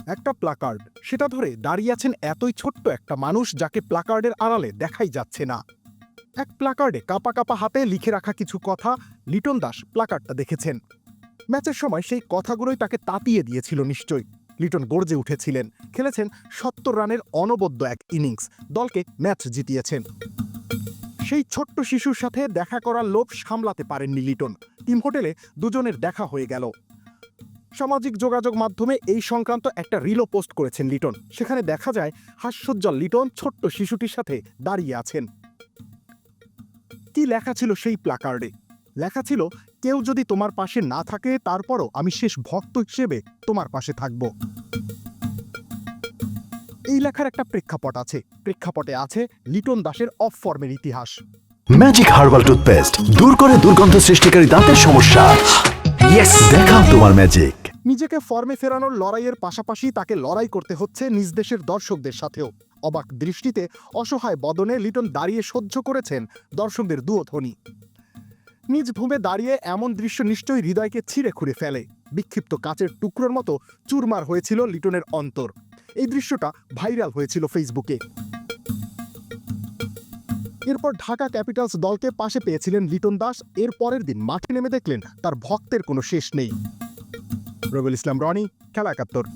একটা প্লাকার্ড, সেটা ধরে দাঁড়িয়ে আছেন এতই ছোট্ট একটা মানুষ যাকে প্লাকার্ডের আড়ালে দেখাই যাচ্ছে না। এক প্লাকার্ডে কাপা কাপা হাতে লিখে রাখা কিছু কথা। লিটন দাস প্লাকার্ডটা দেখেছেন। ম্যাচের সময় সেই কথাগুলোই তাকে তাতিয়ে দিয়েছিল নিশ্চয়ই। লিটন গর্জে উঠেছিলেন, খেলেছেন ৭০ রানের অনবদ্য এক ইনিংস, দলকে ম্যাচ জিতিয়েছেন। সেই ছোট্ট শিশুর সাথে দেখা করার লোভ সামলাতে পারেননি লিটন। টিম হোটেলে দুজনের দেখা হয়ে গেল। সামাজিক যোগাযোগ মাধ্যমে এই সংক্রান্ত একটা রিলও পোস্ট করেছেন লিটন। সেখানে দেখা যায় হাস্যোজ্জ্বল লিটন ছোট্ট শিশুটির সাথে দাঁড়িয়ে আছেন। কি লেখা ছিল সেই প্লাকার্ডে? লেখা ছিল, কেউ যদি তোমার পাশে না থাকে তারপরও আমি শেষ ভক্ত হিসেবে তোমার পাশে থাকব। এই লেখার একটা প্রেক্ষাপট আছে। প্রেক্ষাপটে আছে লিটন দাসের অফ ফর্মের ইতিহাস। ম্যাজিক হার্বাল টুথপেস্ট দূর করে দুর্গন্ধ সৃষ্টিকারী দাঁতের সমস্যা। ইয়েস, দেখাও তোমার ম্যাজিক। নিজেকে ফর্মে ফেরানোর লড়াইয়ের পাশাপাশি তাকে লড়াই করতে হচ্ছে নিজ দেশের দর্শকদের সাথেও। অবাক দৃষ্টিতে অসহায় বদনে লিটন দাঁড়িয়ে সহ্য করেছেন দর্শকদের দুয়োধ্বনি। নিজ ভূমে দাঁড়িয়ে এমন দৃশ্য নিশ্চয়ই হৃদয়কে ছিঁড়ে খুঁড়ে ফেলে। বিক্ষিপ্ত কাচের টুকরোর মতো চুরমার হয়েছিল লিটনের অন্তর। এই দৃশ্যটা ভাইরাল হয়েছিল ফেসবুকে। এরপর ঢাকা ক্যাপিটালস দলকে পাশে পেয়েছিলেন লিটন দাস। এর পরের দিন মাঠে নেমে দেখলেন তার ভক্তের কোনো শেষ নেই। রবিউল ইসলাম রনি, খেলা ৭১।